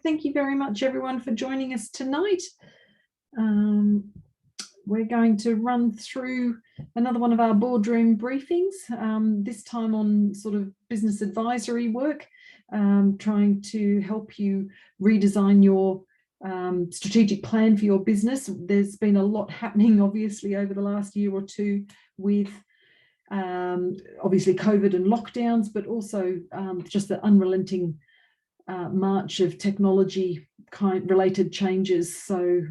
Thank you very much, everyone, for joining us tonight. We're going to run through another one of our boardroom briefings, this time on sort of business advisory work, trying to help you redesign your strategic plan for your business. There's been a lot happening, obviously, over the last year or two with obviously COVID and lockdowns, but also just the unrelenting march of technology related changes. So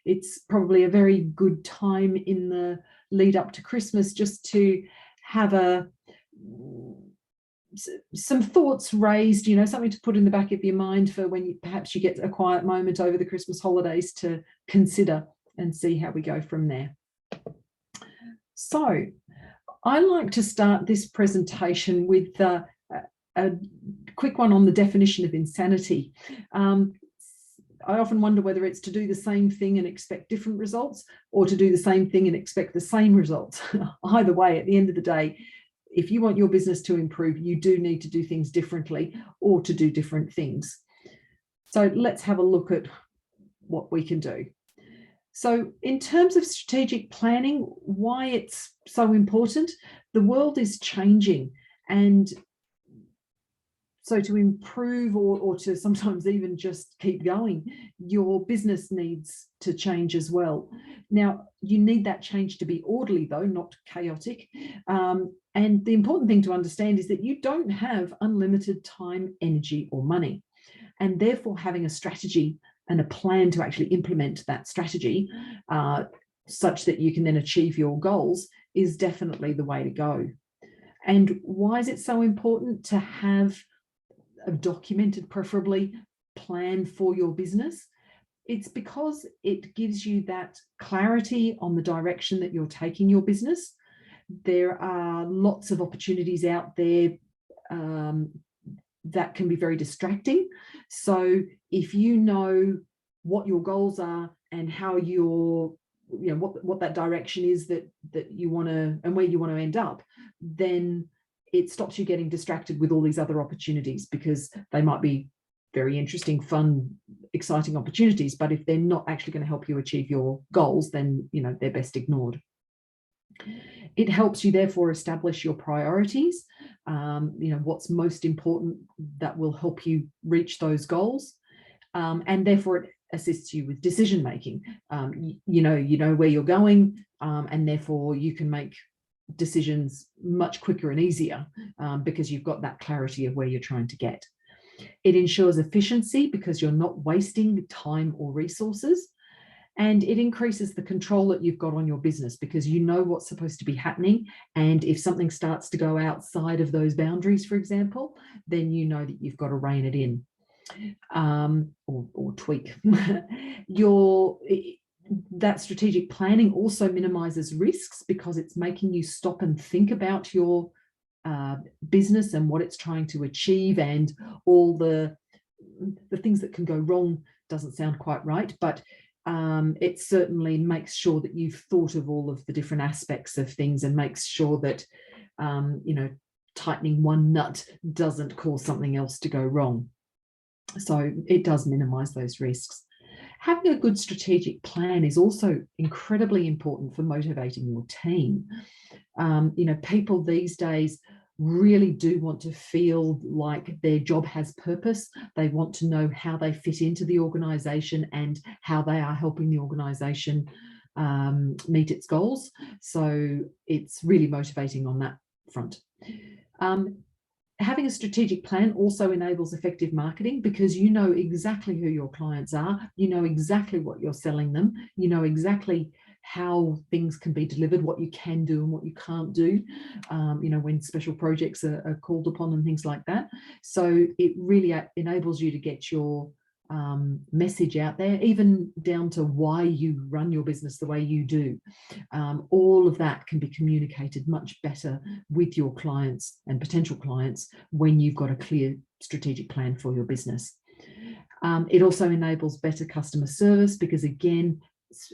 it's probably a very good time in the lead up to Christmas just to have some thoughts raised, something to put in the back of your mind for when perhaps you get a quiet moment over the Christmas holidays to consider and see how we go from there. So I like to start this presentation with a quick one on the definition of insanity. I often wonder whether it's to do the same thing and expect different results, or to do the same thing and expect the same results. Either way, at the end of the day, if you want your business to improve, you do need to do things differently or to do different things. So let's have a look at what we can do. So in terms of strategic planning, why it's so important, the world is changing, and so to improve or to sometimes even just keep going, your business needs to change as well. Now, you need that change to be orderly, though, not chaotic. And the important thing to understand is that you don't have unlimited time, energy, or money. And therefore, having a strategy and a plan to actually implement that strategy such that you can then achieve your goals is definitely the way to go. And why is it so important to have a documented, preferably, plan for your business? It's because it gives you that clarity on the direction that you're taking your business. There are lots of opportunities out there that can be very distracting. So if you know what your goals are and how you're, what that direction is that you want to, and where you want to end up, then it stops you getting distracted with all these other opportunities, because they might be very interesting, fun, exciting opportunities, but if they're not actually going to help you achieve your goals, then they're best ignored. It helps you therefore establish your priorities, what's most important that will help you reach those goals, and therefore it assists you with decision making. You know where you're going, and therefore you can make decisions much quicker and easier because you've got that clarity of where you're trying to get. It ensures efficiency because you're not wasting time or resources, and it increases the control that you've got on your business because you know what's supposed to be happening, and if something starts to go outside of those boundaries, for example, then you know that you've got to rein it in or tweak. That strategic planning also minimizes risks because it's making you stop and think about your business and what it's trying to achieve, and all the things that can go wrong. Doesn't sound quite right, but it certainly makes sure that you've thought of all of the different aspects of things and makes sure that tightening one nut doesn't cause something else to go wrong. So it does minimize those risks. Having a good strategic plan is also incredibly important for motivating your team. People these days really do want to feel like their job has purpose. They want to know how they fit into the organisation and how they are helping the organisation meet its goals. So it's really motivating on that front. Having a strategic plan also enables effective marketing because you know exactly who your clients are, you know exactly what you're selling them, you know exactly how things can be delivered, what you can do and what you can't do, when special projects are called upon and things like that. So it really enables you to get your message out there, even down to why you run your business the way you do. All of that can be communicated much better with your clients and potential clients when you've got a clear strategic plan for your business. It also enables better customer service because, again,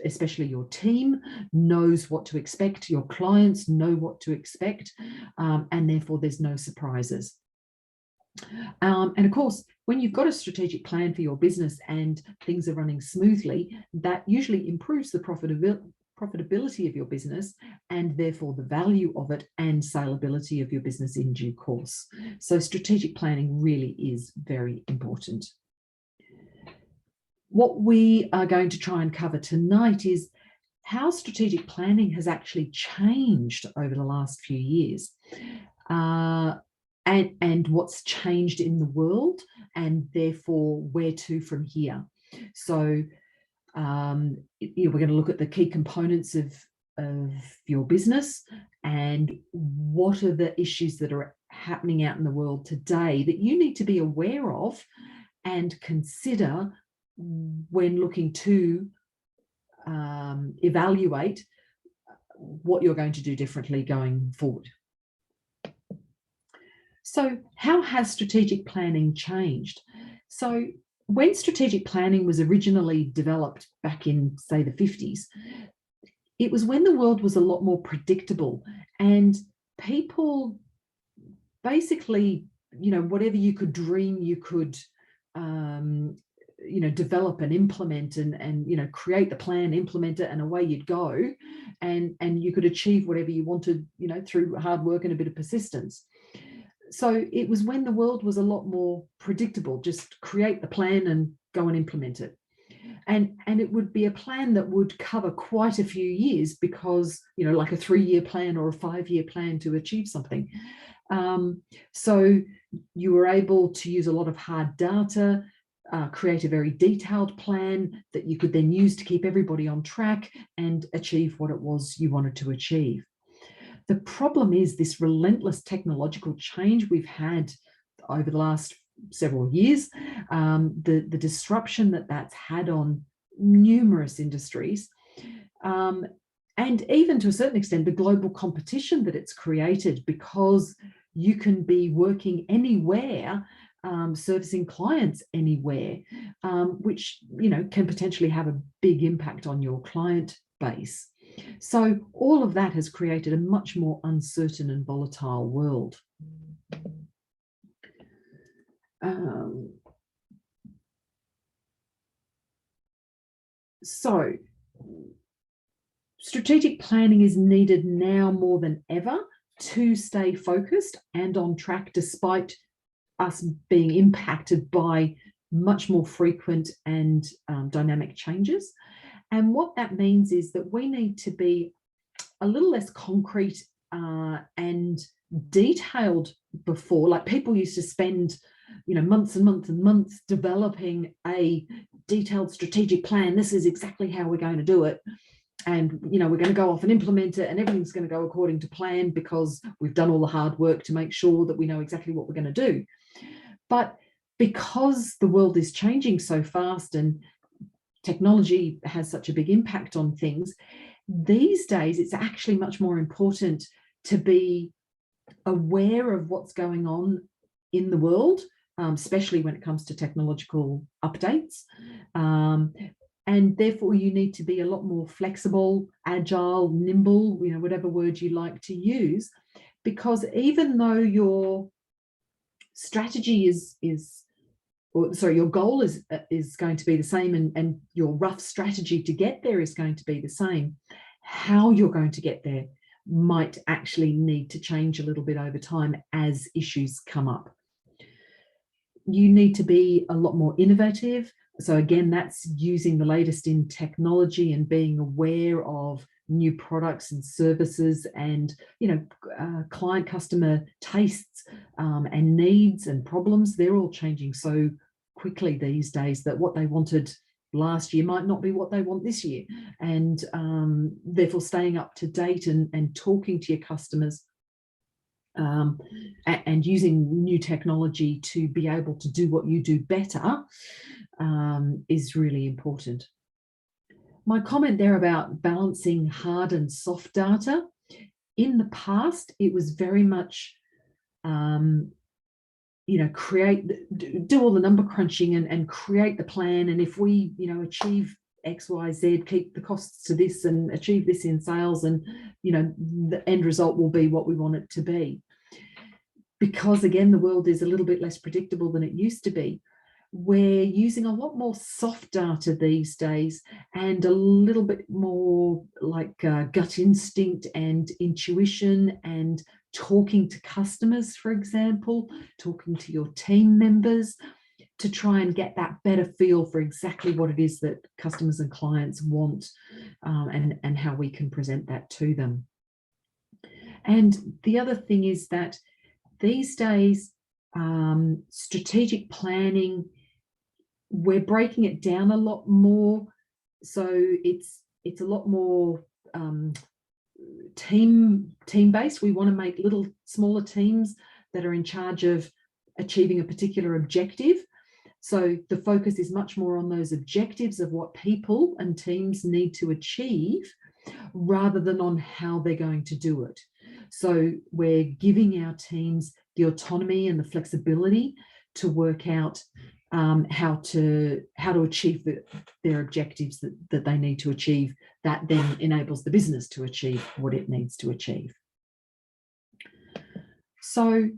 especially your team knows what to expect, your clients know what to expect, and therefore there's no surprises. And of course, When you've got a strategic plan for your business and things are running smoothly, that usually improves the profitability of your business and therefore the value of it and saleability of your business in due course. So strategic planning really is very important. What we are going to try and cover tonight is how strategic planning has actually changed over the last few years, and what's changed in the world, and therefore where to from here. So we're going to look at the key components of your business and what are the issues that are happening out in the world today that you need to be aware of and consider when looking to evaluate what you're going to do differently going forward. So how has strategic planning changed? So when strategic planning was originally developed back in, say, the 50s, it was when the world was a lot more predictable and people basically, whatever you could dream, you could develop and implement and create the plan, implement it, and away you'd go, and you could achieve whatever you wanted, through hard work and a bit of persistence. So it was when the world was a lot more predictable, just create the plan and go and implement it. And it would be a plan that would cover quite a few years because, like a 3-year plan or a 5-year plan to achieve something. So you were able to use a lot of hard data, create a very detailed plan that you could then use to keep everybody on track and achieve what it was you wanted to achieve. The problem is this relentless technological change we've had over the last several years, the disruption that's had on numerous industries, and even to a certain extent, the global competition that it's created because you can be working anywhere, servicing clients anywhere, which can potentially have a big impact on your client base. So all of that has created a much more uncertain and volatile world. So strategic planning is needed now more than ever to stay focused and on track despite us being impacted by much more frequent and dynamic changes. And what that means is that we need to be a little less concrete and detailed before. Like people used to spend, months and months and months developing a detailed strategic plan. This is exactly how we're going to do it. And, we're going to go off and implement it and everything's going to go according to plan because we've done all the hard work to make sure that we know exactly what we're going to do. But because the world is changing so fast and technology has such a big impact on things, these days it's actually much more important to be aware of what's going on in the world, especially when it comes to technological updates. And therefore you need to be a lot more flexible, agile, nimble, whatever word you like to use, because even though your strategy your goal is going to be the same and your rough strategy to get there is going to be the same, how you're going to get there might actually need to change a little bit over time as issues come up. You need to be a lot more innovative. So again, that's using the latest in technology and being aware of new products and services and client customer tastes and needs and problems. They're all changing so quickly these days that what they wanted last year might not be what they want this year, and therefore staying up to date and talking to your customers and using new technology to be able to do what you do better is really important. My comment there about balancing hard and soft data, in the past, it was very much, do all the number crunching and create the plan. And if we, achieve X, Y, Z, keep the costs to this and achieve this in sales, and, the end result will be what we want it to be. Because again, the world is a little bit less predictable than it used to be. We're using a lot more soft data these days and a little bit more like gut instinct and intuition and talking to customers, for example, talking to your team members to try and get that better feel for exactly what it is that customers and clients want, and how we can present that to them. And the other thing is that these days, strategic planning, we're breaking it down a lot more. So it's a lot more team-based. We want to make little smaller teams that are in charge of achieving a particular objective. So the focus is much more on those objectives of what people and teams need to achieve rather than on how they're going to do it. So we're giving our teams the autonomy and the flexibility to work out how to achieve their objectives that they need to achieve. That then enables the business to achieve what it needs to achieve. So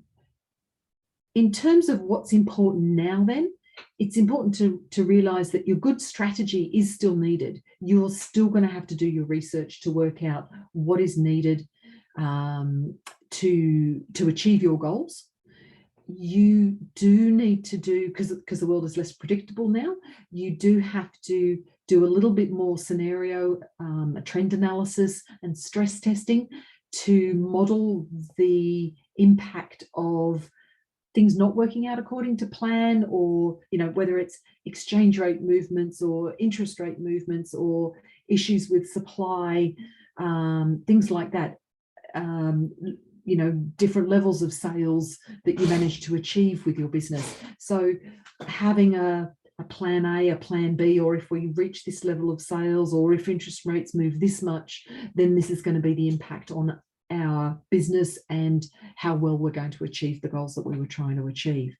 in terms of what's important now then, it's important to realise that your good strategy is still needed. You're still going to have to do your research to work out what is needed to achieve your goals. You do need to do, because the world is less predictable now, you do have to do a little bit more scenario, a trend analysis and stress testing to model the impact of things not working out according to plan, or whether it's exchange rate movements or interest rate movements or issues with supply, things like that. Different levels of sales that you manage to achieve with your business. So having a plan A, a plan B, or if we reach this level of sales, or if interest rates move this much, then this is going to be the impact on our business and how well we're going to achieve the goals that we were trying to achieve.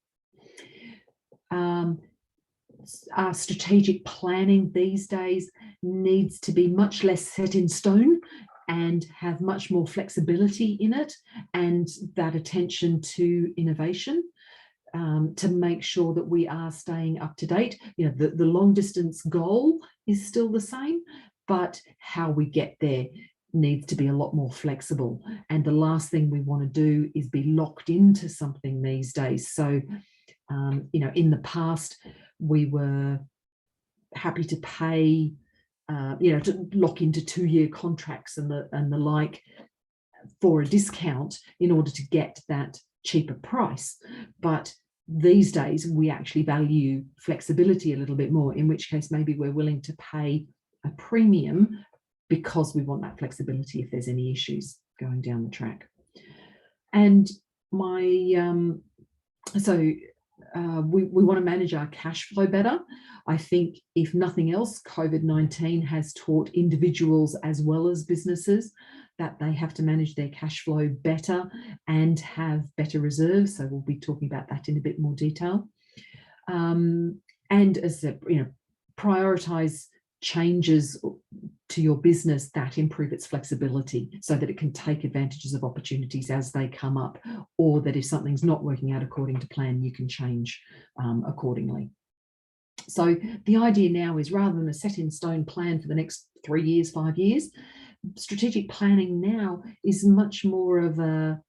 Our strategic planning these days needs to be much less set in stone and have much more flexibility in it, and that attention to innovation, to make sure that we are staying up to date. The long distance goal is still the same, but how we get there needs to be a lot more flexible. And the last thing we want to do is be locked into something these days. So, in the past, we were happy to pay, to lock into 2-year contracts and the like for a discount in order to get that cheaper price. But these days, we actually value flexibility a little bit more, in which case maybe we're willing to pay a premium because we want that flexibility if there's any issues going down the track. And we want to manage our cash flow better. I think if nothing else, COVID-19 has taught individuals as well as businesses that they have to manage their cash flow better and have better reserves. So we'll be talking about that in a bit more detail. And as I said, prioritize changes to your business that improve its flexibility so that it can take advantages of opportunities as they come up, or that if something's not working out according to plan, you can change accordingly. So the idea now is, rather than a set in stone plan for the next 3 years, 5 years, strategic planning now is much more of a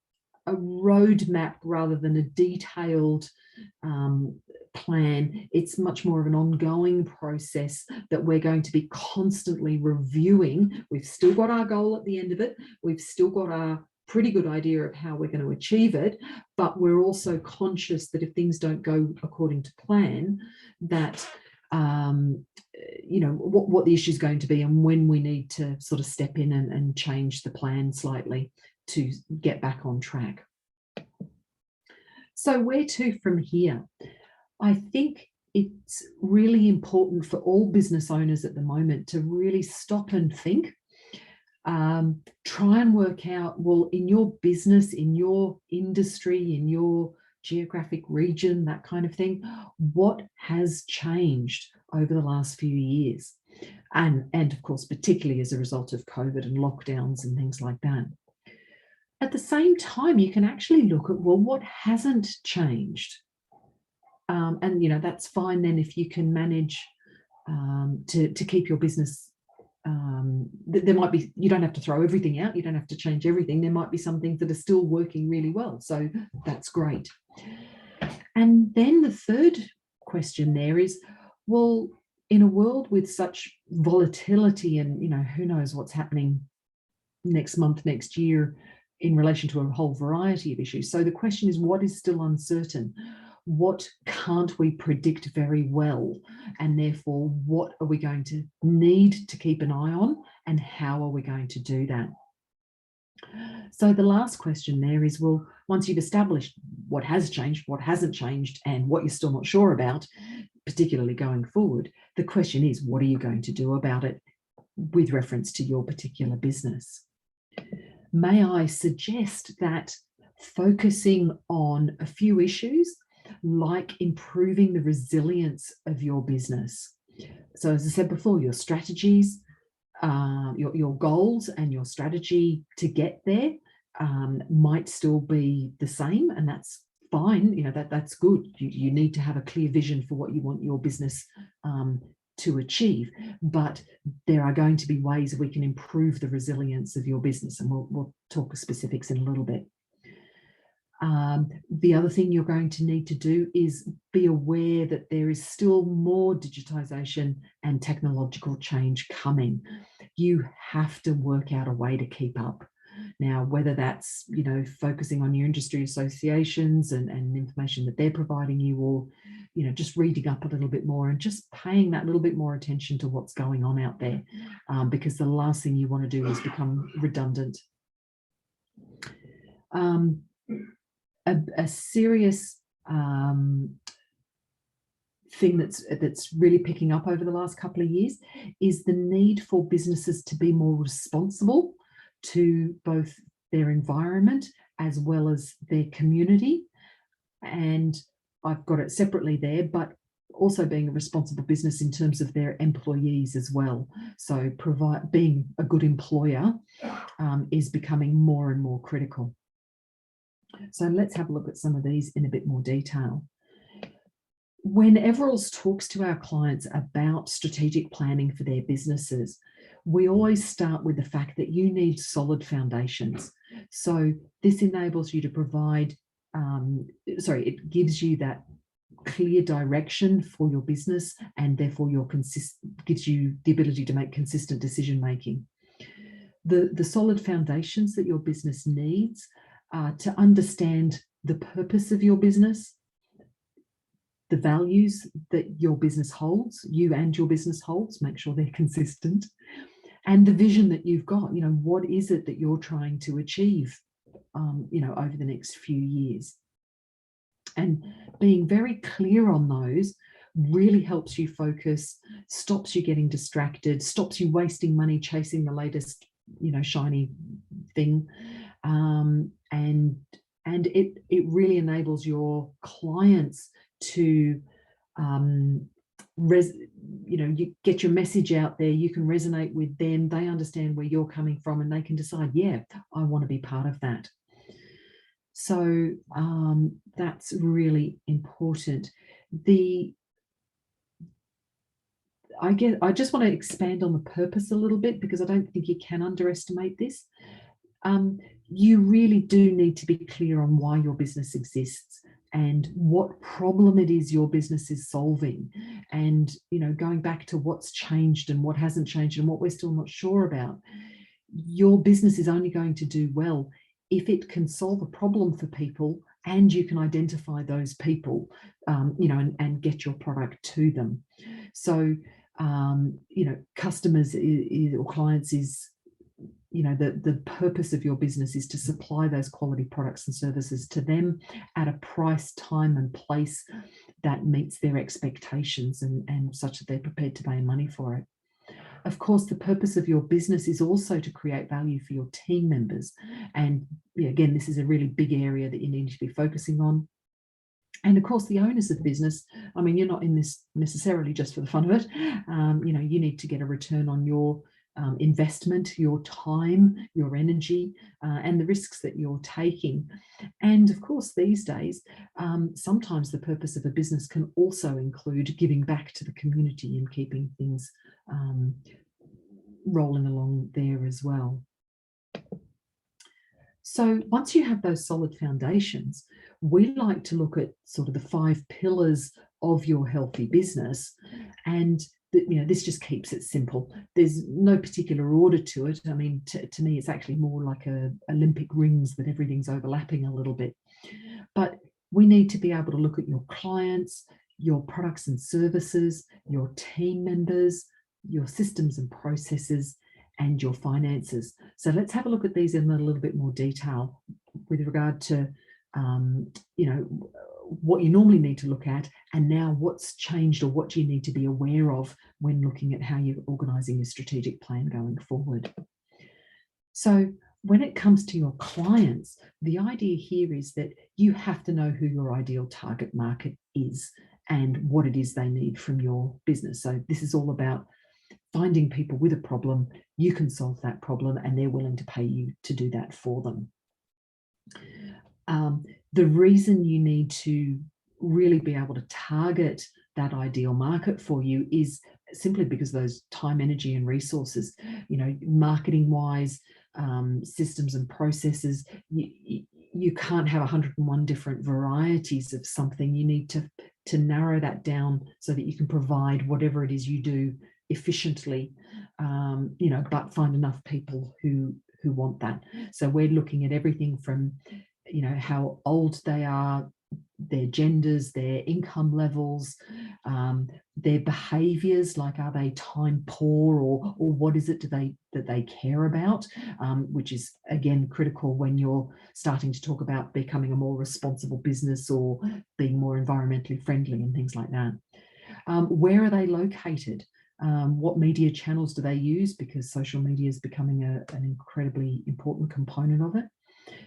roadmap rather than a detailed plan. It's much more of an ongoing process that we're going to be constantly reviewing. We've still got our goal at the end of it. We've still got a pretty good idea of how we're going to achieve it, but we're also conscious that if things don't go according to plan, that what the issue is going to be and when we need to sort of step in and change the plan slightly to get back on track. So where to from here? I think it's really important for all business owners at the moment to really stop and think. Try and work out, well, in your business, in your industry, in your geographic region, that kind of thing, what has changed over the last few years? And of course, particularly as a result of COVID and lockdowns and things like that. At the same time, you can actually look at, well, what hasn't changed? And that's fine then if you can manage to keep your business. There might be, you don't have to throw everything out, you don't have to change everything. There might be some things that are still working really well, so that's great. And then the third question there is, well, in a world with such volatility and who knows what's happening next month, next year, in relation to a whole variety of issues. So the question is, what is still uncertain? What can't we predict very well? And therefore, what are we going to need to keep an eye on? And how are we going to do that? So the last question there is, well, once you've established what has changed, what hasn't changed, and what you're still not sure about, particularly going forward, the question is, what are you going to do about it with reference to your particular business? May I suggest that focusing on a few issues like improving the resilience of your business. So as I said before, your strategies, your goals and your strategy to get there might still be the same, and that's fine. That's good. You need to have a clear vision for what you want your business to achieve, but there are going to be ways we can improve the resilience of your business, and we'll talk specifics in a little bit. The other thing you're going to need to do is be aware that there is still more digitization and technological change coming. You have to work out a way to keep up. Now, whether that's, focusing on your industry associations and information that they're providing you, or, just reading up a little bit more and just paying that little bit more attention to what's going on out there, because the last thing you want to do is become redundant. A serious thing that's really picking up over the last couple of years is the need for businesses to be more responsible to both their environment as well as their community. And I've got it separately there, but also being a responsible business in terms of their employees as well. So being a good employer is becoming more and more critical. So let's have a look at some of these in a bit more detail. When Everils talks to our clients about strategic planning for their businesses, we always start with the fact that you need solid foundations. So this enables you to provide, it gives you that clear direction for your business, and therefore gives you the ability to make consistent decision making. The solid foundations that your business needs to understand the purpose of your business, the values that your business holds, you and your business holds, make sure they're consistent, and the vision that you've got. What is it that you're trying to achieve, over the next few years? And being very clear on those really helps you focus, stops you getting distracted, stops you wasting money chasing the latest, shiny thing. And it really enables your clients to you get your message out there, you can resonate with them, they understand where you're coming from, and they can decide, yeah, I want to be part of that. So that's really important. I just want to expand on the purpose a little bit, because I don't think you can underestimate this. You really do need to be clear on why your business exists and what problem it is your business is solving. And, going back to what's changed and what hasn't changed and what we're still not sure about, your business is only going to do well if it can solve a problem for people and you can identify those people, and get your product to them. So, customers or clients is, the purpose of your business is to supply those quality products and services to them at a price, time and place that meets their expectations and such that they're prepared to pay money for it. Of course, the purpose of your business is also to create value for your team members. And again, this is a really big area that you need to be focusing on. And of course, the owners of the business, you're not in this necessarily just for the fun of it. You need to get a return on your investment, your time, your energy, and the risks that you're taking. And of course, these days, sometimes the purpose of a business can also include giving back to the community and keeping things rolling along there as well. So once you have those solid foundations, we like to look at sort of the 5 pillars of your healthy business. And this just keeps it simple. There's no particular order to it. I mean, to me, it's actually more like Olympic rings that everything's overlapping a little bit. But we need to be able to look at your clients, your products and services, your team members, your systems and processes, and your finances. So let's have a look at these in a little bit more detail with regard to, what you normally need to look at, and now what's changed or what you need to be aware of when looking at how you're organising your strategic plan going forward. So when it comes to your clients, the idea here is that you have to know who your ideal target market is and what it is they need from your business. So this is all about finding people with a problem. You can solve that problem and they're willing to pay you to do that for them. The reason you need to really be able to target that ideal market for you is simply because those time, energy, and resources, marketing wise, systems and processes, you can't have 101 different varieties of something. You need to narrow that down so that you can provide whatever it is you do efficiently, but find enough people who want that. So we're looking at everything from, how old they are, their genders, their income levels, their behaviours, like are they time poor, or what is it that they care about, which is again critical when you're starting to talk about becoming a more responsible business or being more environmentally friendly and things like that. Where are they located? What media channels do they use? Because social media is becoming an incredibly important component of it.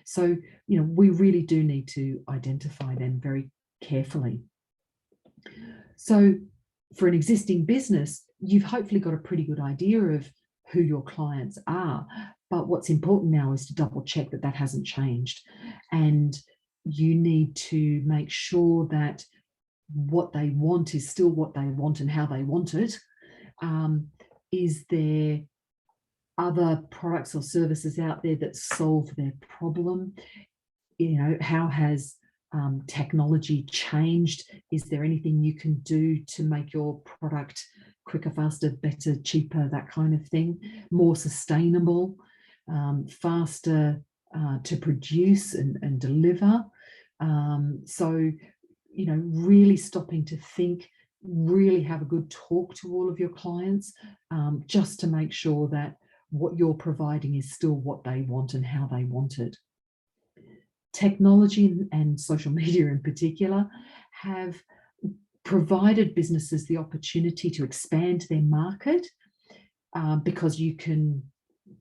So, we really do need to identify them very carefully. So for an existing business, you've hopefully got a pretty good idea of who your clients are. But what's important now is to double check that hasn't changed. And you need to make sure that what they want is still what they want and how they want it. Is there other products or services out there that solve their problem? How has technology changed? Is there anything you can do to make your product quicker, faster, better, cheaper, that kind of thing, more sustainable, faster to produce and deliver? So, really stopping to think, really have a good talk to all of your clients, just to make sure that what you're providing is still what they want and how they want it. Technology and social media in particular have provided businesses the opportunity to expand their market, because you can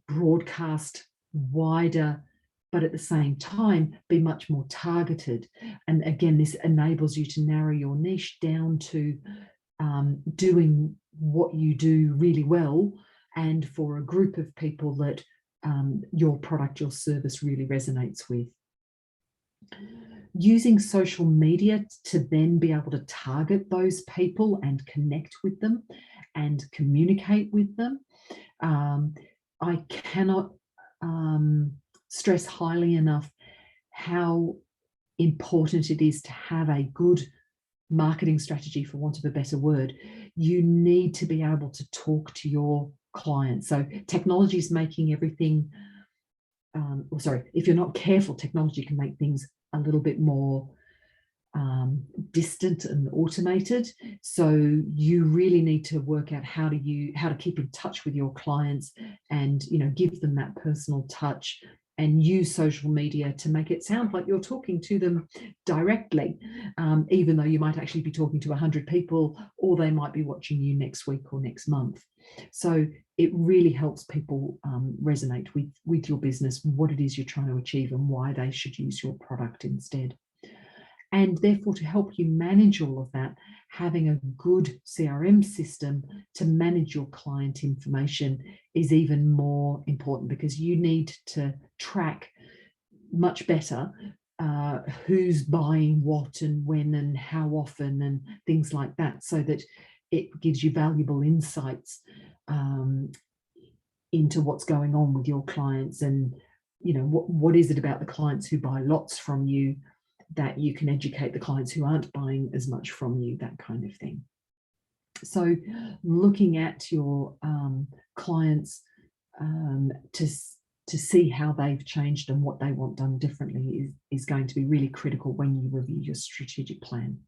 broadcast wider, but at the same time be much more targeted. And again, this enables you to narrow your niche down to doing what you do really well, and for a group of people that your product, your service really resonates with. Using social media to then be able to target those people and connect with them and communicate with them. I cannot stress highly enough how important it is to have a good marketing strategy, for want of a better word. You need to be able to talk to your clients. So technology is making everything, if you're not careful, technology can make things a little bit more distant and automated. So you really need to work out how to keep in touch with your clients and give them that personal touch, and use social media to make it sound like you're talking to them directly, even though you might actually be talking to 100 people, or they might be watching you next week or next month. So it really helps people resonate with your business, what it is you're trying to achieve and why they should use your product instead. And therefore, to help you manage all of that, having a good CRM system to manage your client information is even more important, because you need to track much better who's buying what and when and how often and things like that, so that it gives you valuable insights into what's going on with your clients, and what is it about the clients who buy lots from you that you can educate the clients who aren't buying as much from you, that kind of thing. So looking at your clients to see how they've changed and what they want done differently is going to be really critical when you review your strategic plan.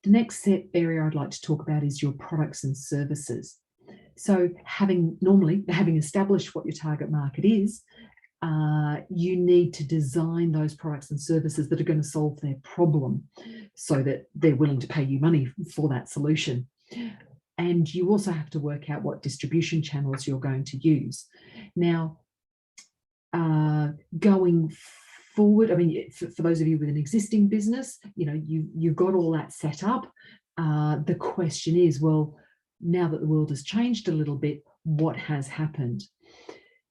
The next area I'd like to talk about is your products and services. So having established what your target market is, you need to design those products and services that are going to solve their problem so that they're willing to pay you money for that solution. And you also have to work out what distribution channels you're going to use. Now, going forward, I mean, for those of you with an existing business, you've got all that set up. The question is, well, now that the world has changed a little bit, what has happened?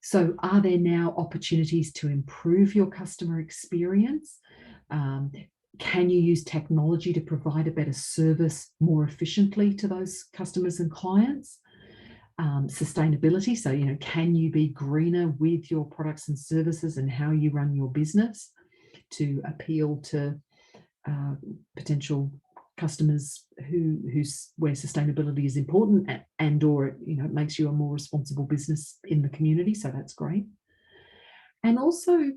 So are there now opportunities to improve your customer experience? Can you use technology to provide a better service more efficiently to those customers and clients? Sustainability, so can you be greener with your products and services and how you run your business to appeal to potential customers where sustainability is important, and or it makes you a more responsible business in the community, so that's great. And also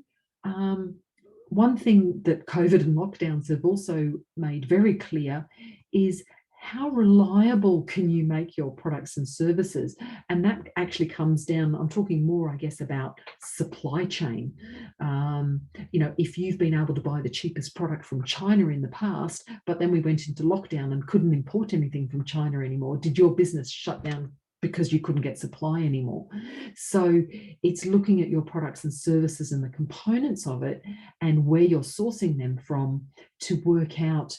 one thing that COVID and lockdowns have also made very clear is how reliable can you make your products and services? And that actually comes down, I'm talking more, I guess, about supply chain. If you've been able to buy the cheapest product from China in the past, but then we went into lockdown and couldn't import anything from China anymore, did your business shut down because you couldn't get supply anymore? So it's looking at your products and services and the components of it and where you're sourcing them from to work out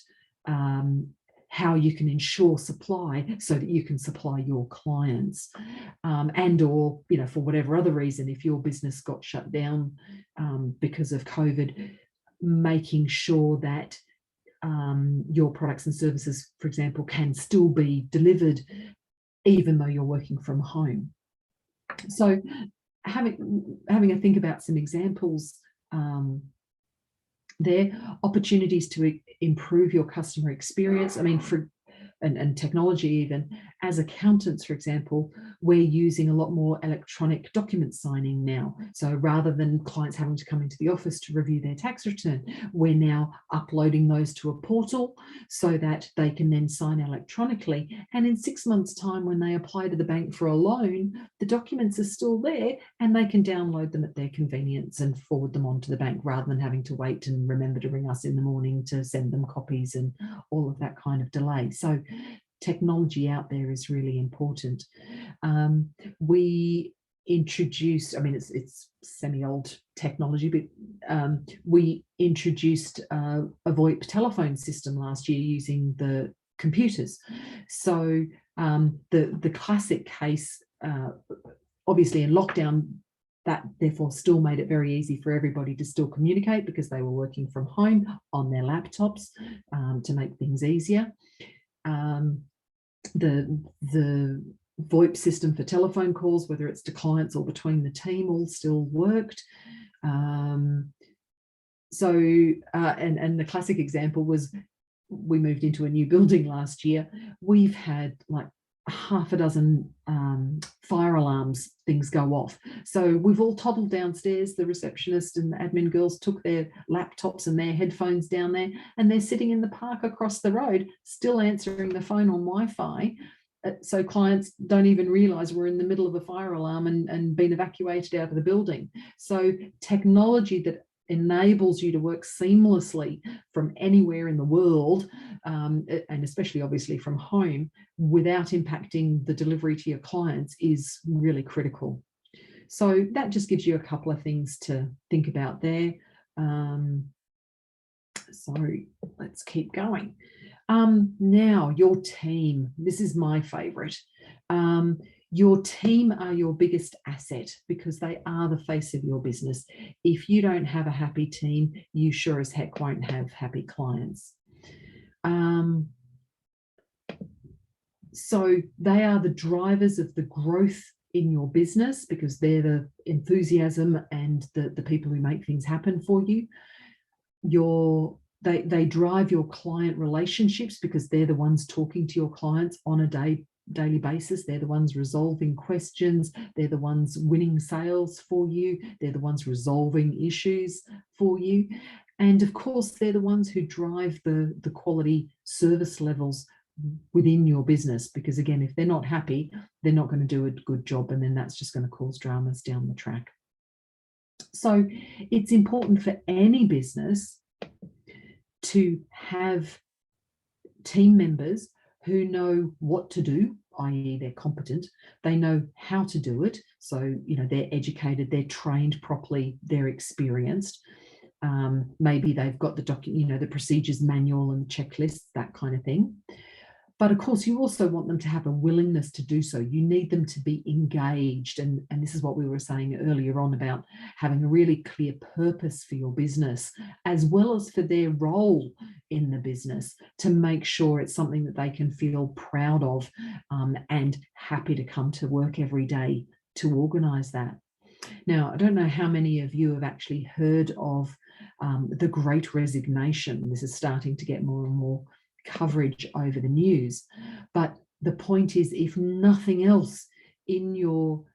how you can ensure supply so that you can supply your clients, and or for whatever other reason, if your business got shut down because of COVID, making sure that your products and services, for example, can still be delivered even though you're working from home. So having a think about some examples there, opportunities to improve your customer experience. I mean, and technology even. As accountants, for example, we're using a lot more electronic document signing now. So rather than clients having to come into the office to review their tax return, we're now uploading those to a portal so that they can then sign electronically. And in 6 months' time, when they apply to the bank for a loan, the documents are still there and they can download them at their convenience and forward them on to the bank, rather than having to wait and remember to ring us in the morning to send them copies and all of that kind of delay. So technology out there is really important. We introduced, I mean, it's semi-old technology, but we introduced a VoIP telephone system last year using the computers. So the classic case, obviously in lockdown, that therefore still made it very easy for everybody to still communicate because they were working from home on their laptops to make things easier. The VoIP system for telephone calls, whether it's to clients or between the team, all still worked. And the classic example was, we moved into a new building last year. We've had like half a dozen fire alarms things go off. So we've all toddled downstairs. The receptionist and the admin girls took their laptops and their headphones down there, and they're sitting in the park across the road, still answering the phone on Wi-Fi. So clients don't even realize we're in the middle of a fire alarm and been evacuated out of the building. So technology that enables you to work seamlessly from anywhere in the world, and especially obviously from home, without impacting the delivery to your clients, is really critical. So that just gives you a couple of things to think about there. So let's keep going. Now, your team. This is my favorite. Your team are your biggest asset because they are the face of your business. If you don't have a happy team, you sure as heck won't have happy clients. So they are the drivers of the growth in your business because they're the enthusiasm and the people who make things happen for you. They drive your client relationships because they're the ones talking to your clients on a daily basis. They're the ones resolving questions. They're the ones winning sales for you. They're the ones resolving issues for you. And of course, they're the ones who drive the quality service levels within your business, because again, if they're not happy, they're not going to do a good job, and then that's just going to cause dramas down the track. So it's important for any business to have team members who know what to do, i.e. they're competent, they know how to do it. So, they're educated, they're trained properly, they're experienced. Maybe they've got the procedures manual and checklists, that kind of thing. But of course, you also want them to have a willingness to do so. You need them to be engaged. And this is what we were saying earlier on about having a really clear purpose for your business, as well as for their role in the business, to make sure it's something that they can feel proud of and happy to come to work every day to organise that. Now, I don't know how many of you have actually heard of the Great Resignation. This is starting to get more and more coverage over the news. But the point is, if nothing else, in your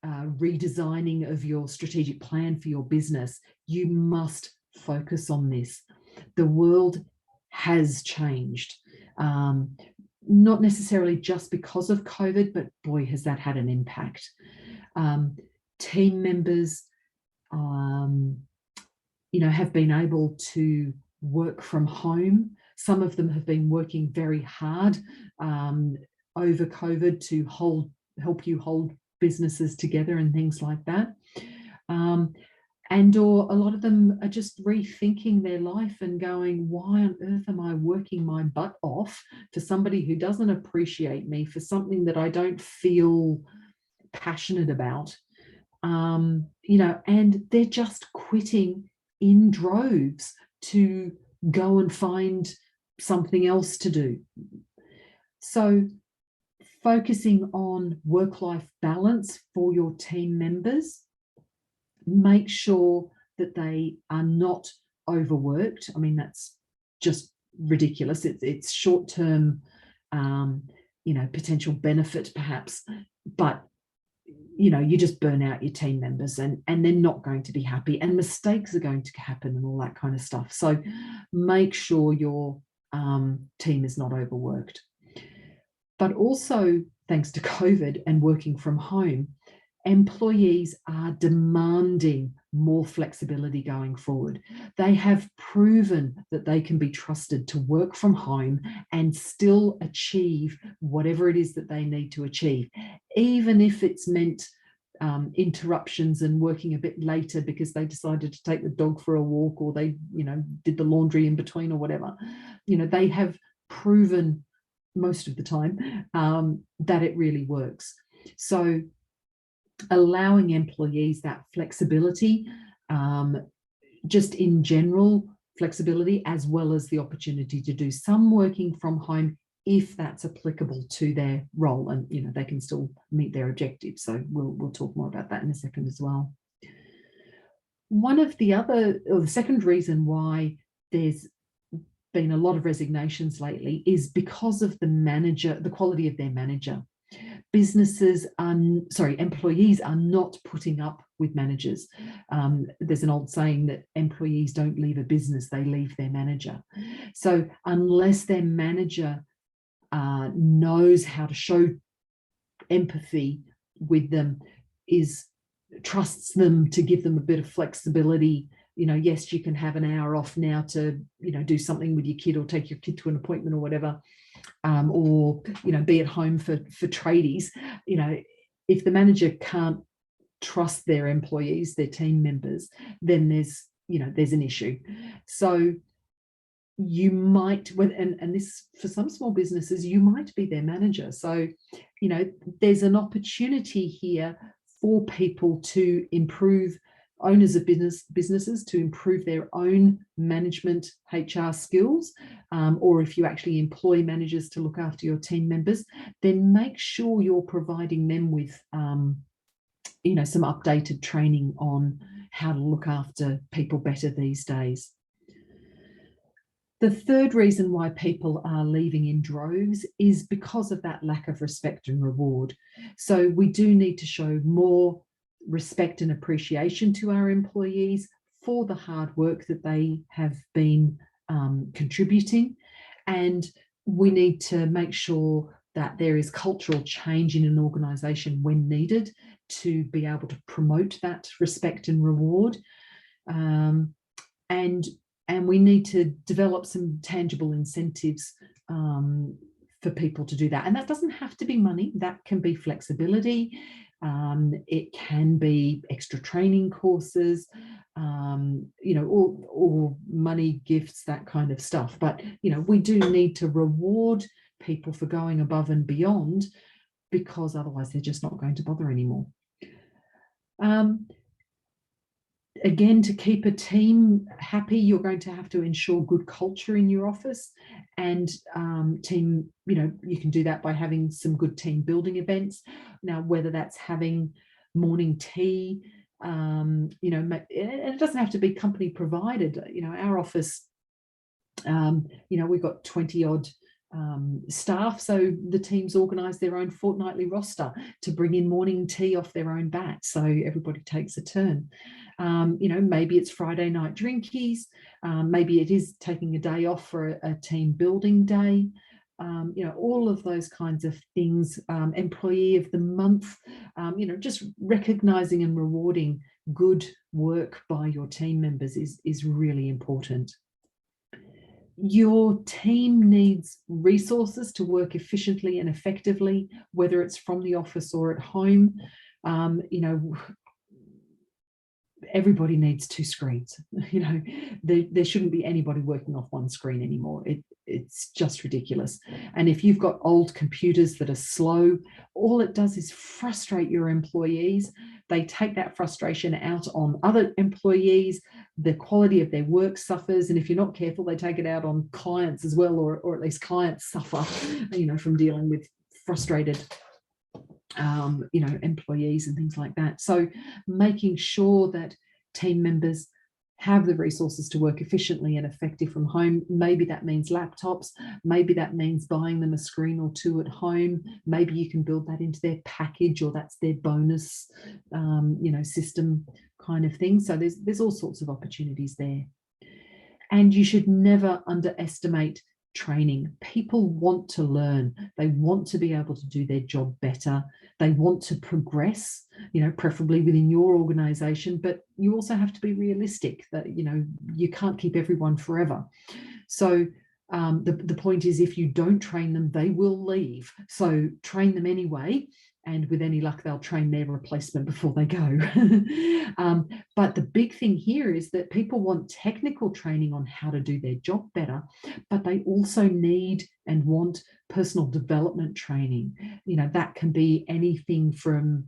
redesigning of your strategic plan for your business, you must focus on this. The world has changed. Not necessarily just because of COVID, but boy, has that had an impact. Team members, have been able to work from home. Some of them have been working very hard over COVID to help you hold businesses together and things like that. Or a lot of them are just rethinking their life and going, why on earth am I working my butt off for somebody who doesn't appreciate me, for something that I don't feel passionate about? And they're just quitting in droves to go and find something else to do. So focusing on work-life balance for your team members, make sure that they are not overworked. I mean, that's just ridiculous. It's short-term, potential benefit perhaps, but you just burn out your team members and they're not going to be happy, and mistakes are going to happen and all that kind of stuff. So make sure your team is not overworked. But also, thanks to COVID and working from home, employees are demanding more flexibility going forward. They have proven that they can be trusted to work from home and still achieve whatever it is that they need to achieve, even if it's meant interruptions and working a bit later because they decided to take the dog for a walk, or they, did the laundry in between or whatever. They have proven most of the time that it really works. So allowing employees that flexibility, just in general flexibility, as well as the opportunity to do some working from home if that's applicable to their role, and they can still meet their objectives. So we'll talk more about that in a second as well. The second reason why there's been a lot of resignations lately is because of the quality of their manager. Employees are not putting up with managers. There's an old saying that employees don't leave a business, they leave their manager. So unless their manager knows how to show empathy with them, trusts them to give them a bit of flexibility, yes, you can have an hour off now to, do something with your kid or take your kid to an appointment or whatever, or, be at home for tradies. If the manager can't trust their employees, their team members, then there's there's an issue. So you might, and this for some small businesses, you might be their manager. So, there's an opportunity here for people to improve, owners of businesses to improve their own management HR skills, or if you actually employ managers to look after your team members, then make sure you're providing them with some updated training on how to look after people better these days. The third reason why people are leaving in droves is because of that lack of respect and reward. So we do need to show more respect and appreciation to our employees for the hard work that they have been contributing. And we need to make sure that there is cultural change in an organisation when needed to be able to promote that respect and reward. And we need to develop some tangible incentives for people to do that. And that doesn't have to be money. That can be flexibility. It can be extra training courses, or money, gifts, that kind of stuff. But, we do need to reward people for going above and beyond, because otherwise they're just not going to bother anymore. Again, to keep a team happy, you're going to have to ensure good culture in your office, and team, you can do that by having some good team building events. Now, whether that's having morning tea, and it doesn't have to be company provided. Our office, we've got 20 odd staff, so the teams organise their own fortnightly roster to bring in morning tea off their own bat, so everybody takes a turn. Maybe it's Friday night drinkies, maybe it is taking a day off for a team building day, all of those kinds of things. Employee of the month, just recognising and rewarding good work by your team members is really important. Your team needs resources to work efficiently and effectively, whether it's from the office or at home. Everybody needs two screens. There shouldn't be anybody working off one screen anymore. It's just ridiculous. And if you've got old computers that are slow, all it does is frustrate your employees. They take that frustration out on other employees. The quality of their work suffers. And if you're not careful, they take it out on clients as well, or at least clients suffer, from dealing with frustrated employees and things like that. So making sure that team members have the resources to work efficiently and effective from home. Maybe that means laptops, maybe that means buying them a screen or two at home. Maybe you can build that into their package, or that's their bonus system kind of thing. So there's all sorts of opportunities there. And you should never underestimate training. People want to learn. They want to be able to do their job better. They want to progress, preferably within your organization, but you also have to be realistic that, you can't keep everyone forever. So the point is, if you don't train them, they will leave. So train them anyway. And with any luck, they'll train their replacement before they go. But the big thing here is that people want technical training on how to do their job better, but they also need and want personal development training. That can be anything from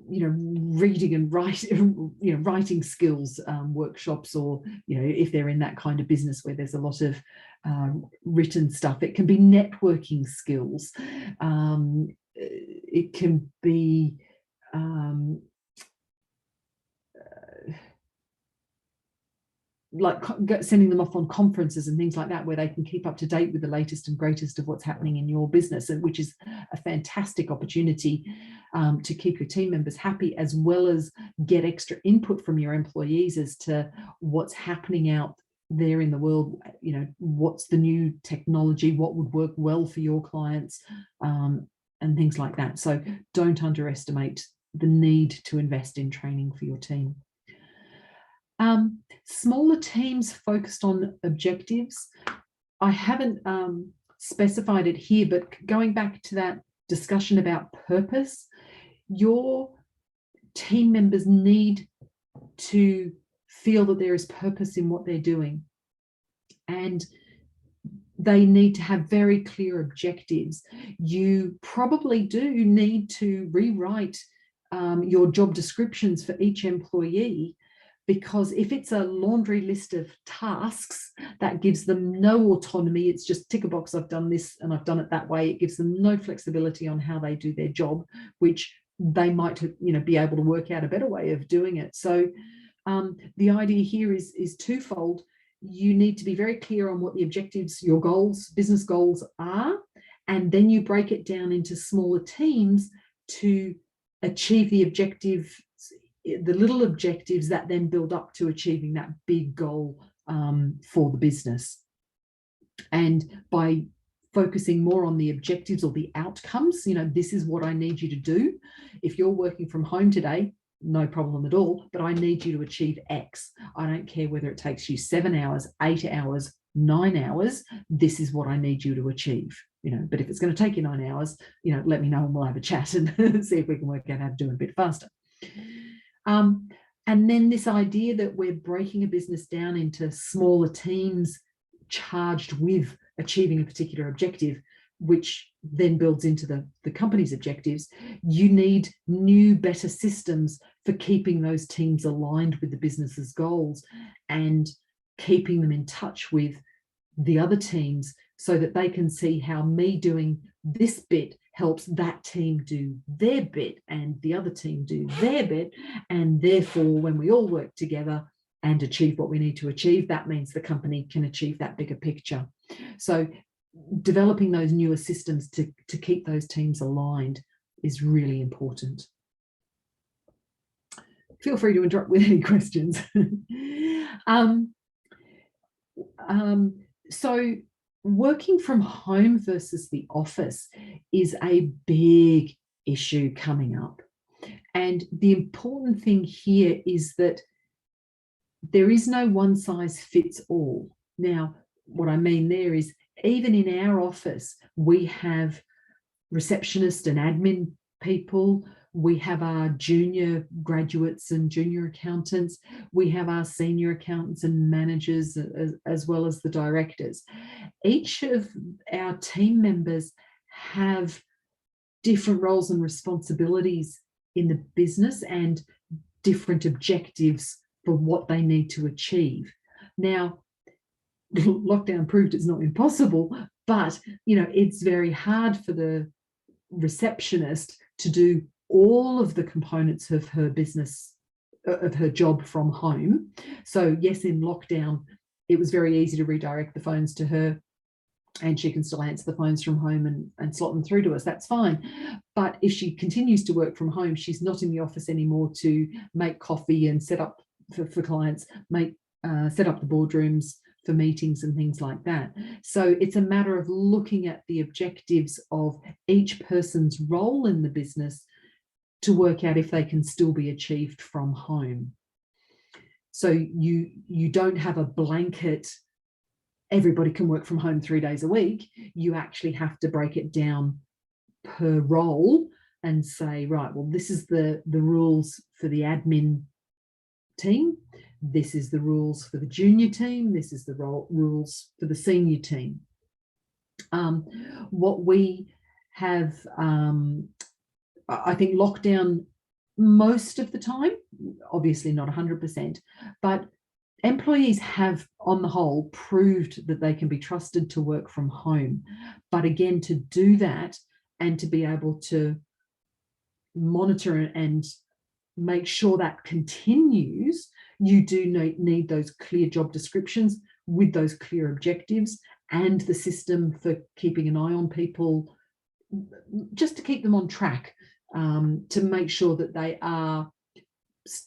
reading and writing skills workshops, or if they're in that kind of business where there's a lot of written stuff. It can be networking skills. It can be like sending them off on conferences and things like that, where they can keep up to date with the latest and greatest of what's happening in your business, and which is a fantastic opportunity to keep your team members happy, as well as get extra input from your employees as to what's happening out there in the world. What's the new technology, what would work well for your clients, and things like that. So don't underestimate the need to invest in training for your team. Smaller teams focused on objectives. I haven't specified it here, but going back to that discussion about purpose, your team members need to feel that there is purpose in what they're doing, and they need to have very clear objectives. You probably do need to rewrite your job descriptions for each employee, because if it's a laundry list of tasks, that gives them no autonomy. It's just tick a box, I've done this and I've done it that way. It gives them no flexibility on how they do their job, which they might, be able to work out a better way of doing it. So the idea here is twofold. You need to be very clear on what the objectives, your goals, business goals are, and then you break it down into smaller teams to achieve the objective, the little objectives that then build up to achieving that big goal for the business. And by focusing more on the objectives or the outcomes, this is what I need you to do. If you're working from home today, no problem at all, but I need you to achieve X. I don't care whether it takes you 7 hours, 8 hours, 9 hours. This is what I need you to achieve. But if it's going to take you 9 hours, let me know and we'll have a chat and see if we can work out how to do it a bit faster. And then this idea that we're breaking a business down into smaller teams charged with achieving a particular objective, which then builds into the company's objectives. You need new, better systems for keeping those teams aligned with the business's goals and keeping them in touch with the other teams, so that they can see how me doing this bit helps that team do their bit and the other team do their bit. And therefore, when we all work together and achieve what we need to achieve, that means the company can achieve that bigger picture. So developing those newer systems to keep those teams aligned is really important. Feel free to interrupt with any questions. So working from home versus the office is a big issue coming up. And the important thing here is that there is no one size fits all. Now, what I mean there is, even in our office, we have receptionists and admin people. We have our junior graduates and junior accountants. We have our senior accountants and managers, as well as the directors. Each of our team members have different roles and responsibilities in the business and different objectives for what they need to achieve. Now, lockdown proved it's not impossible, but it's very hard for the receptionist to do all of the components of her business, of her job from home. So yes, in lockdown, it was very easy to redirect the phones to her, and she can still answer the phones from home and slot them through to us. That's fine. But if she continues to work from home, she's not in the office anymore to make coffee and set up for clients, set up the boardrooms for meetings and things like that. So it's a matter of looking at the objectives of each person's role in the business to work out if they can still be achieved from home. So you don't have a blanket, everybody can work from home 3 days a week. You actually have to break it down per role and say, right, well, this is the rules for the admin team. This is the rules for the junior team. This is the rules for the senior team. What we have, I think, lockdown most of the time, obviously not 100%, but employees have, on the whole, proved that they can be trusted to work from home. But again, to do that and to be able to monitor and make sure that continues, you do need those clear job descriptions with those clear objectives and the system for keeping an eye on people, just to keep them on track, to make sure that they are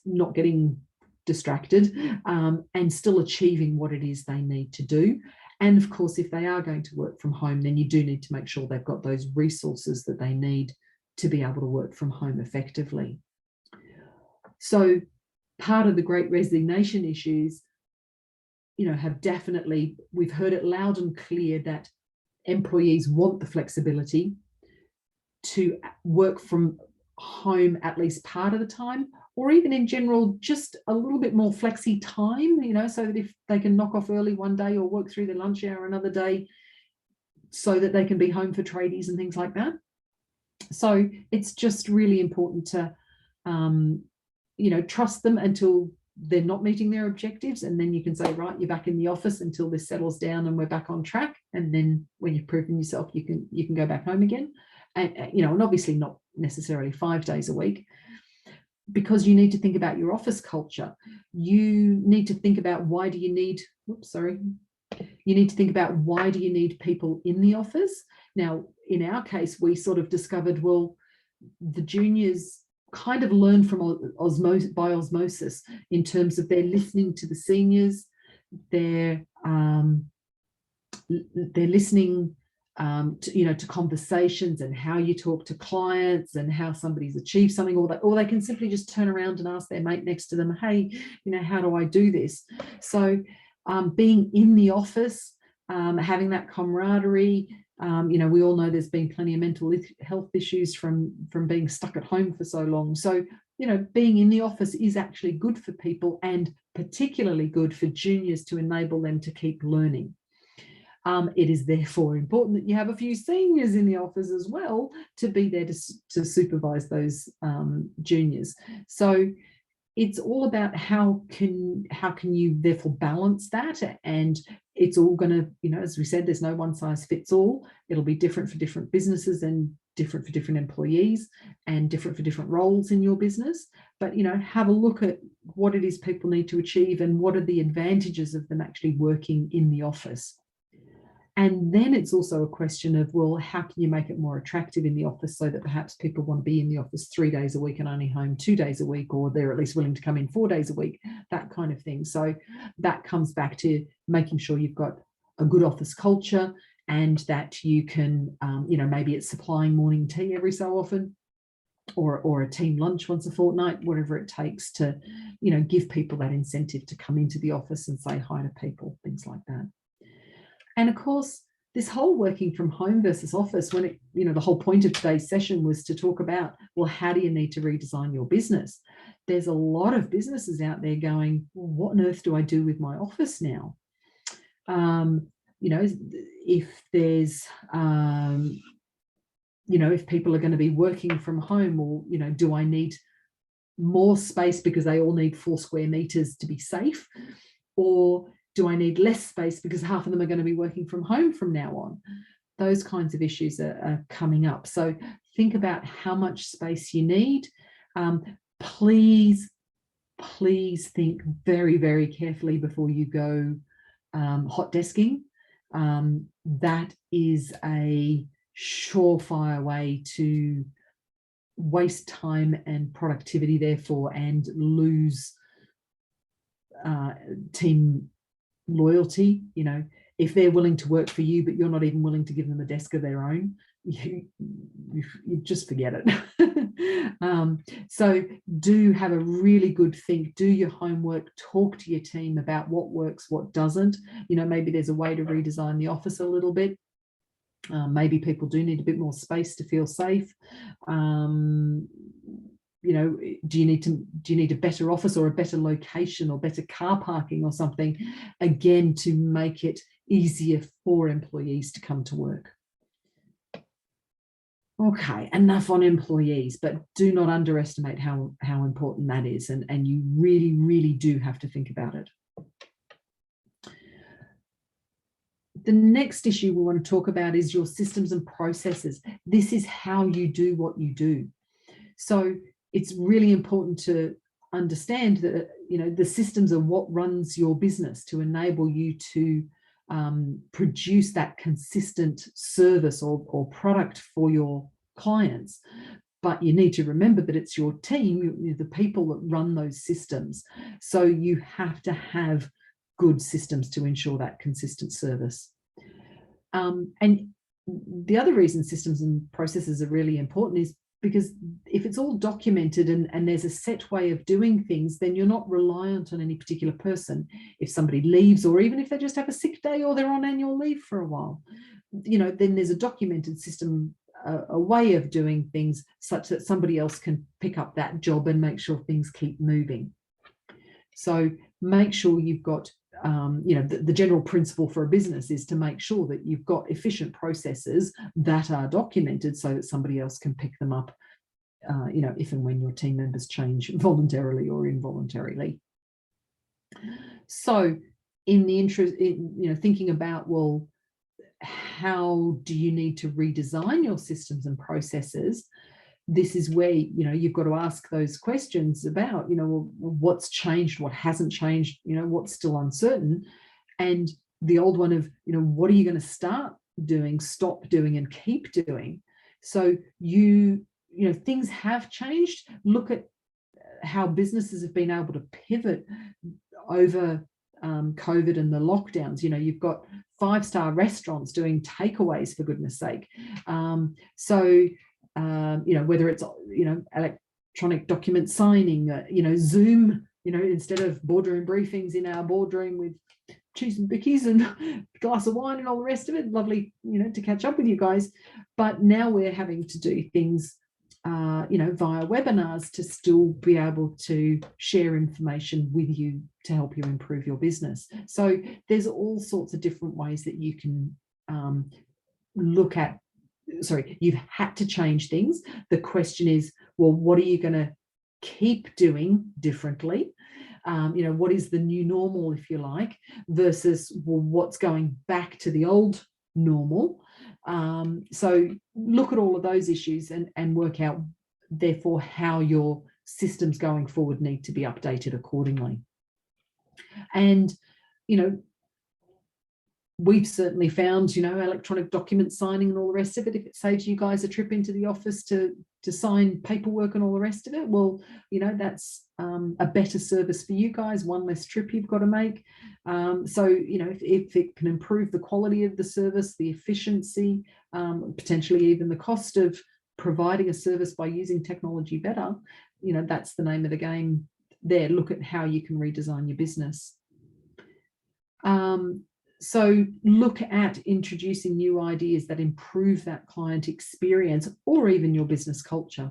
not getting distracted and still achieving what it is they need to do. And of course, if they are going to work from home, then you do need to make sure they've got those resources that they need to be able to work from home effectively. So part of the Great Resignation issues, have definitely, we've heard it loud and clear that employees want the flexibility to work from home at least part of the time, or even in general, just a little bit more flexi time, you know, so that if they can knock off early one day or work through their lunch hour another day, so that they can be home for tradies and things like that. So it's just really important to, you know, trust them until they're not meeting their objectives, and then you can say, right, you're back in the office until this settles down and we're back on track. And then when you've proven yourself, you can go back home again. And you know, and obviously not necessarily 5 days a week, because you need to think about your office culture. You need to think about why do you need, you need to think about why do you need people in the office. Now, in our case, we sort of discovered, well, the juniors kind of learn from by osmosis, in terms of they're listening to the seniors, they're listening to, you know, to conversations and how you talk to clients and how somebody's achieved something, or they can simply just turn around and ask their mate next to them, hey, you know, how do I do this? So being in the office, having that camaraderie. You know, we all know there's been plenty of mental health issues from being stuck at home for so long. So, you know, being in the office is actually good for people, and particularly good for juniors to enable them to keep learning. It is therefore important that you have a few seniors in the office as well to be there to supervise those juniors. So it's all about how can you therefore balance that, and it's all going to, you know, as we said, there's no one size fits all. It'll be different for different businesses and different for different employees and different for different roles in your business. But, you know, have a look at what it is people need to achieve and what are the advantages of them actually working in the office. And then it's also a question of, well, how can you make it more attractive in the office so that perhaps people want to be in the office 3 days a week and only home 2 days a week, or they're at least willing to come in 4 days a week, that kind of thing. So that comes back to making sure you've got a good office culture, and that you can, you know, maybe it's supplying morning tea every so often, or a team lunch once a fortnight, whatever it takes to, you know, give people that incentive to come into the office and say hi to people, things like that. And of course, this whole working from home versus office, when it, you know, the whole point of today's session was to talk about, well, how do you need to redesign your business? There's a lot of businesses out there going, well, what on earth do I do with my office now? You know, if there's, you know, if people are going to be working from home, or, you know, do I need more space because they all need 4 square meters to be safe? Or do I need less space because half of them are going to be working from home from now on? Those kinds of issues are coming up. So think about how much space you need. Please think very, very carefully before you go hot desking. That is a surefire way to waste time and productivity, therefore, and lose team loyalty. You know, if they're willing to work for you but you're not even willing to give them a desk of their own, you just forget it. So do have a really good think, do your homework, talk to your team about what works, what doesn't. You know, maybe there's a way to redesign the office a little bit. Maybe people do need a bit more space to feel safe. You know, do you need a better office or a better location or better car parking or something, again, to make it easier for employees to come to work? Okay, enough on employees, but do not underestimate how important that is, and you really, really do have to think about it. The next issue we want to talk about is your systems and processes. This is how you do what you do. So it's really important to understand that, you know, the systems are what runs your business to enable you to produce that consistent service or product for your clients. But you need to remember that it's your team, the people that run those systems. So you have to have good systems to ensure that consistent service. And the other reason systems and processes are really important is because if it's all documented and there's a set way of doing things, then you're not reliant on any particular person. If somebody leaves, or even if they just have a sick day or they're on annual leave for a while, you know, then there's a documented system a way of doing things such that somebody else can pick up that job and make sure things keep moving. So make sure you've got, the general principle for a business is to make sure that you've got efficient processes that are documented so that somebody else can pick them up, if and when your team members change voluntarily or involuntarily. So in the interest, thinking about, well, how do you need to redesign your systems and processes? This is where, you've got to ask those questions about, what's changed, what hasn't changed, what's still uncertain. And the old one of, what are you going to start doing, stop doing, and keep doing? So things have changed. Look at how businesses have been able to pivot over COVID and the lockdowns. You've got 5-star restaurants doing takeaways, for goodness sake. Whether it's, electronic document signing, Zoom, instead of boardroom briefings in our boardroom with cheese and bickies and a glass of wine and all the rest of it. Lovely, to catch up with you guys. But now we're having to do things, via webinars to still be able to share information with you to help you improve your business. So there's all sorts of different ways that you can look at. You've had to change things. The question is, well, what are you going to keep doing differently? What is the new normal, if you like, versus, well, what's going back to the old normal? So look at all of those issues and work out, therefore, how your systems going forward need to be updated accordingly. And, we've certainly found, electronic document signing and all the rest of it, if it saves you guys a trip into the office to sign paperwork and all the rest of it, well, that's a better service for you guys, one less trip you've got to make. If it can improve the quality of the service, the efficiency, potentially even the cost of providing a service by using technology better, that's the name of the game there. Look at how you can redesign your business. So look at introducing new ideas that improve that client experience or even your business culture.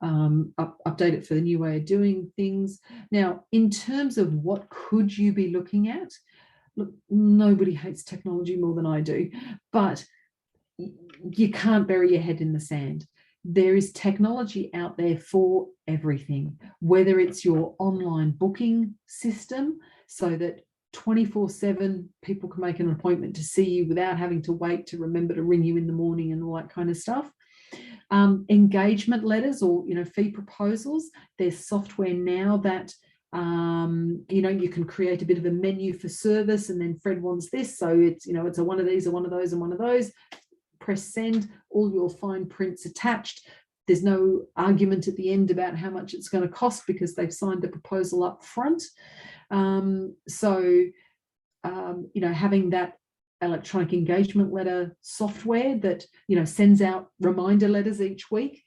Update it for the new way of doing things. Now, in terms of what could you be looking at, look, nobody hates technology more than I do, but you can't bury your head in the sand. There is technology out there for everything, whether it's your online booking system so that 24/7 people can make an appointment to see you without having to wait to remember to ring you in the morning and all that kind of stuff. Engagement letters or fee proposals. There's software now that you can create a bit of a menu for service, and then Fred wants this, so it's it's a one of these, a one of those, and one of those. Press send, all your fine prints attached. There's no argument at the end about how much it's going to cost because they've signed the proposal up front. Having that electronic engagement letter software that sends out reminder letters each week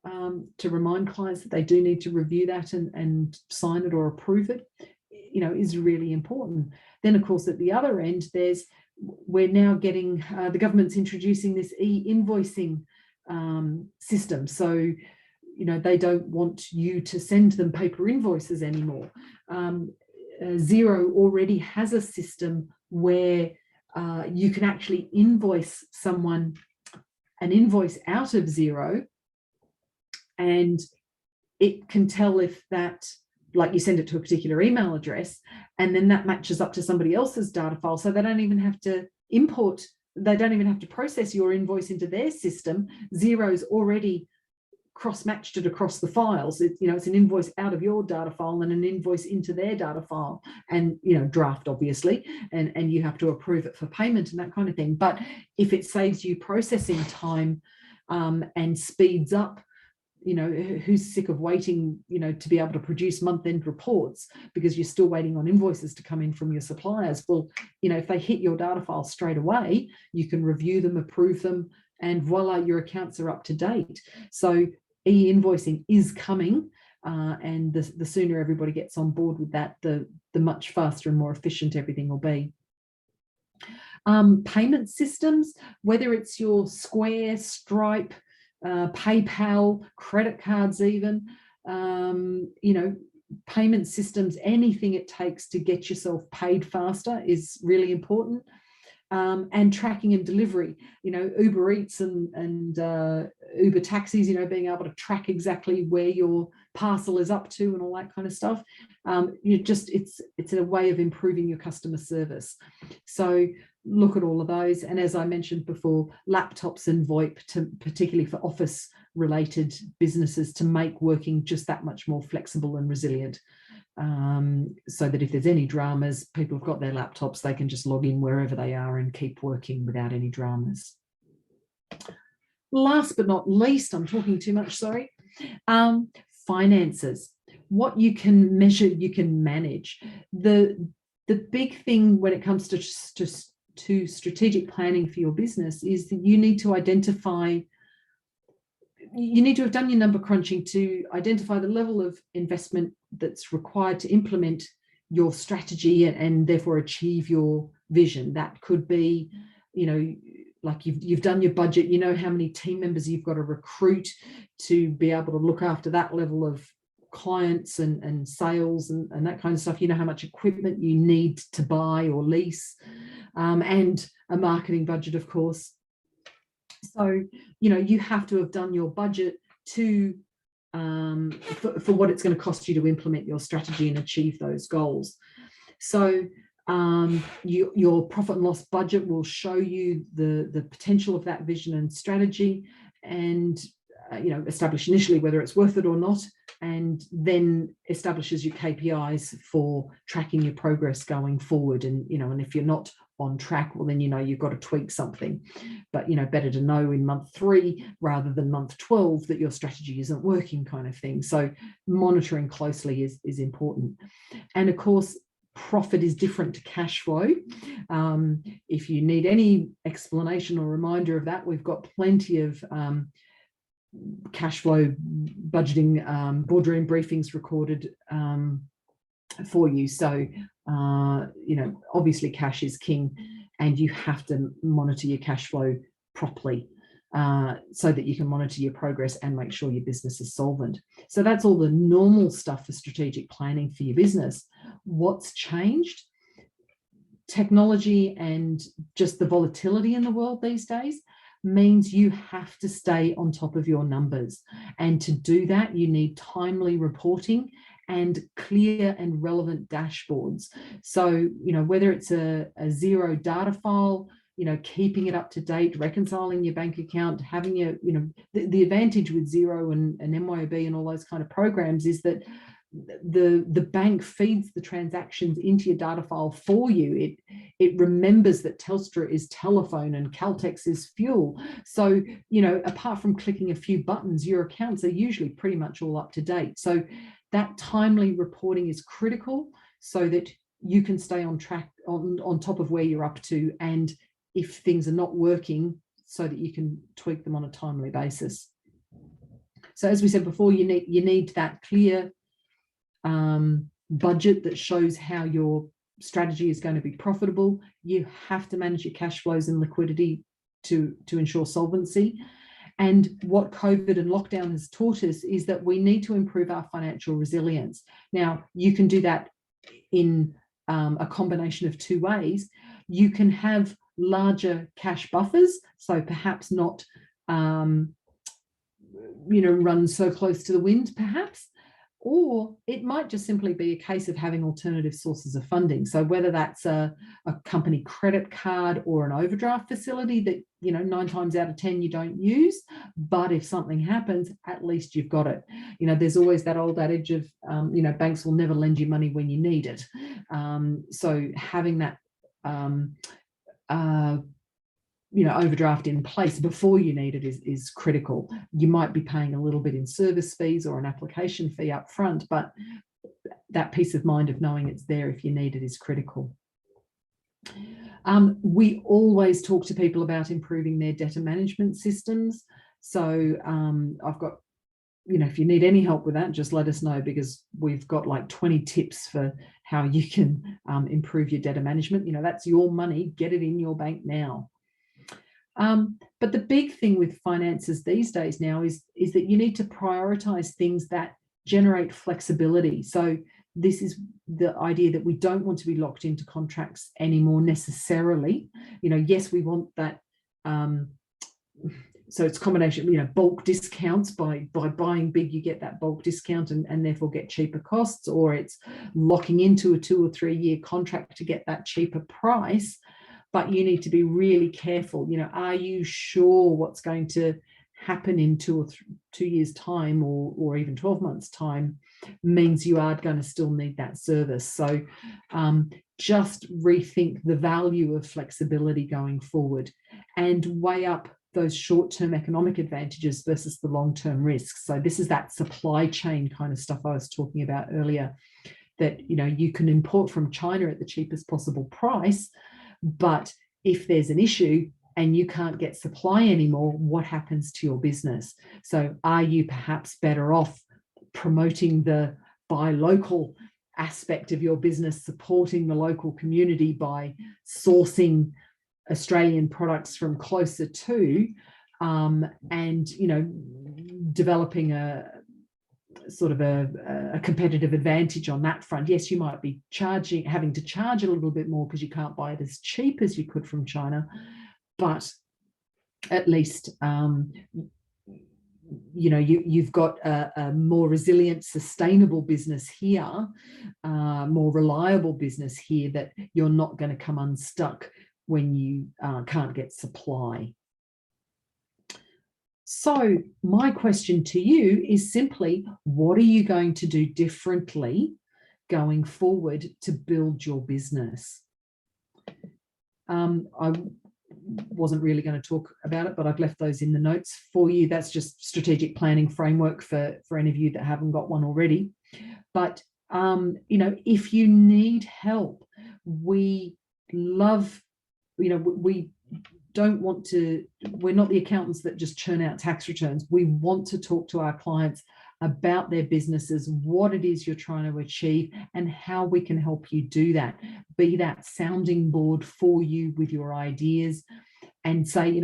to remind clients that they do need to review that and sign it or approve it, is really important. Then, of course, at the other end, we're now getting the government's introducing this e-invoicing system. So they don't want you to send them paper invoices anymore. Xero already has a system where you can actually invoice someone an invoice out of Xero, and it can tell if that, like, you send it to a particular email address, and then that matches up to somebody else's data file, so they don't even have to process your invoice into their system. Xero's already cross-matched it across the files. It's an invoice out of your data file and an invoice into their data file, and draft, obviously, and you have to approve it for payment and that kind of thing. But if it saves you processing time and speeds up, who's sick of waiting, to be able to produce month-end reports because you're still waiting on invoices to come in from your suppliers? Well, if they hit your data file straight away, you can review them, approve them, and voila, your accounts are up to date. So e-invoicing is coming, and the sooner everybody gets on board with that, the much faster and more efficient everything will be. Payment systems, whether it's your Square, Stripe, PayPal, credit cards even, you know, payment systems, anything it takes to get yourself paid faster is really important. And tracking and delivery, you know, Uber Eats and Uber taxis, you know, being able to track exactly where your parcel is up to and all that kind of stuff. It's a way of improving your customer service. So look at all of those. And as I mentioned before, laptops and VoIP, particularly for office related businesses, to make working just that much more flexible and resilient. So that if there's any dramas, people have got their laptops, they can just log in wherever they are and keep working without any dramas. Last but not least, I'm talking too much, sorry. Finances. What you can measure, you can manage. The big thing when it comes to strategic planning for your business is that you need to identify, you need to have done your number crunching to identify the level of investment that's required to implement your strategy and therefore achieve your vision. That could be, you know, like you've done your budget, you know how many team members you've got to recruit to be able to look after that level of clients and sales and that kind of stuff. You know how much equipment you need to buy or lease, and a marketing budget, of course. So, you know, you have to have done your budget to for what it's going to cost you to implement your strategy and achieve those goals. So your profit and loss budget will show you the potential of that vision and strategy, and you know, establish initially whether it's worth it or not, and then establishes your KPIs for tracking your progress going forward. And you know, and if you're not on track, well then you know you've got to tweak something. But you know, better to know in month 3 rather than month 12 that your strategy isn't working, kind of thing. So monitoring closely is important. And of course, profit is different to cash flow. If you need any explanation or reminder of that, we've got plenty of cash flow budgeting boardroom briefings recorded for you. So you know, obviously cash is king, and you have to monitor your cash flow properly so that you can monitor your progress and make sure your business is solvent. So that's all the normal stuff for strategic planning for your business. What's changed? Technology and just the volatility in the world these days means you have to stay on top of your numbers. And to do that, you need timely reporting and clear and relevant dashboards. So, you know, whether it's a zero data file, you know, keeping it up to date, reconciling your bank account, having your, you know, the advantage with Xero and MYOB and all those kind of programs is that the bank feeds the transactions into your data file for you. It remembers that Telstra is telephone and Caltex is fuel. So, you know, apart from clicking a few buttons, your accounts are usually pretty much all up to date. So that timely reporting is critical so that you can stay on track, on top of where you're up to, and if things are not working, so that you can tweak them on a timely basis. So as we said before, you need that clear budget that shows how your strategy is going to be profitable. You have to manage your cash flows and liquidity to ensure solvency. And what COVID and lockdown has taught us is that we need to improve our financial resilience. Now, you can do that in a combination of 2 ways. You can have larger cash buffers, so perhaps not, you know, run so close to the wind, perhaps. Or it might just simply be a case of having alternative sources of funding. So whether that's a company credit card or an overdraft facility that, you know, 9 times out of 10 you don't use, but if something happens, at least you've got it. You know, there's always that old adage of, you know, banks will never lend you money when you need it. So having that, you know, overdraft in place before you need it is critical. You might be paying a little bit in service fees or an application fee up front, but that peace of mind of knowing it's there if you need it is critical. We always talk to people about improving their debtor management systems. So I've got if you need any help with that, just let us know, because we've got like 20 tips for how you can improve your debtor management. That's your money. Get it in your bank now. But the big thing with finances these days now is that you need to prioritize things that generate flexibility. So this is the idea that we don't want to be locked into contracts anymore necessarily. Yes, we want that. So it's a combination, bulk discounts. By buying big, you get that bulk discount and therefore get cheaper costs, or it's locking into a 2 or 3 year contract to get that cheaper price. But you need to be really careful. Are you sure what's going to happen in 2 years' time, or even 12 months' time, means you are going to still need that service. So just rethink the value of flexibility going forward and weigh up those short-term economic advantages versus the long-term risks. So this is that supply chain kind of stuff I was talking about earlier, that you can import from China at the cheapest possible price, but if there's an issue and you can't get supply anymore, what happens to your business? So are you perhaps better off promoting the buy local aspect of your business, supporting the local community by sourcing Australian products from closer to, and developing a sort of a competitive advantage on that front? Yes, you might be having to charge a little bit more because you can't buy it as cheap as you could from China, but at least you've got a more resilient, sustainable business here, more reliable business here, that you're not going to come unstuck when you can't get supply. So my question to you is simply, what are you going to do differently going forward to build your business? I wasn't really going to talk about it, but I've left those in the notes for you. That's just strategic planning framework for any of you that haven't got one already. But if you need help, we love, we don't want to, we're not the accountants that just churn out tax returns. We want to talk to our clients about their businesses, what it is you're trying to achieve, and how we can help you do that. Be that sounding board for you with your ideas, and say,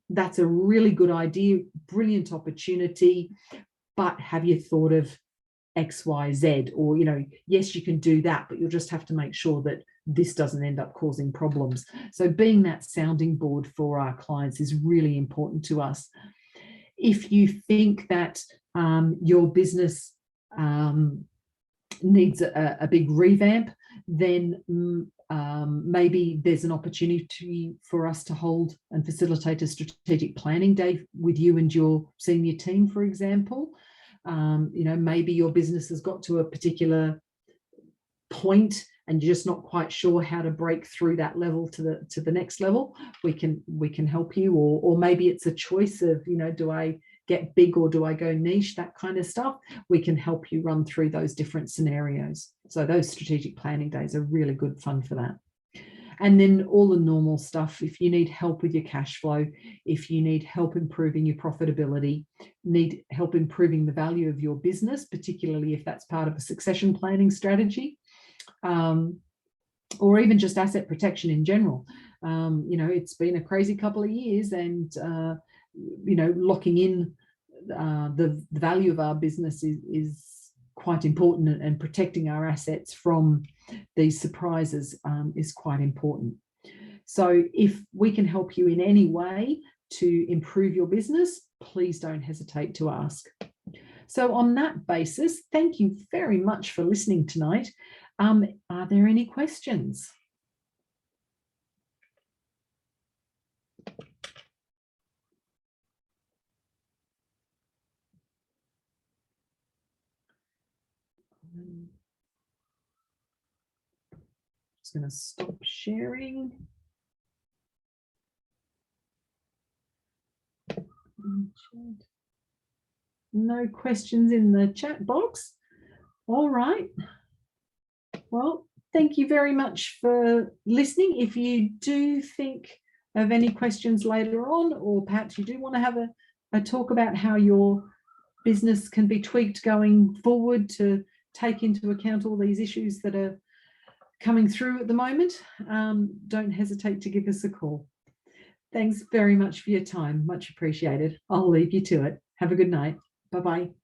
that's a really good idea, brilliant opportunity, but have you thought of X, Y, Z? Or, yes, you can do that, but you'll just have to make sure that this doesn't end up causing problems. So being that sounding board for our clients is really important to us. If you think that your business needs a big revamp, then maybe there's an opportunity for us to hold and facilitate a strategic planning day with you and your senior team, for example. Maybe your business has got to a particular point and you're just not quite sure how to break through that level to the next level. We can help you, or maybe it's a choice of, do I get big or do I go niche, that kind of stuff. We can help you run through those different scenarios. So those strategic planning days are really good fun for that. And then all the normal stuff, if you need help with your cash flow, if you need help improving your profitability, need help improving the value of your business, particularly if that's part of a succession planning strategy, or even just asset protection in general. It's been a crazy couple of years, and locking in the value of our business is quite important, and protecting our assets from these surprises is quite important. So if we can help you in any way to improve your business, please don't hesitate to ask. So on that basis, thank you very much for listening tonight. Are there any questions? Just going to stop sharing. No questions in the chat box. All right. Well, thank you very much for listening. If you do think of any questions later on, or perhaps you do want to have a talk about how your business can be tweaked going forward to take into account all these issues that are coming through at the moment, don't hesitate to give us a call. Thanks very much for your time. Much appreciated. I'll leave you to it. Have a good night. Bye-bye.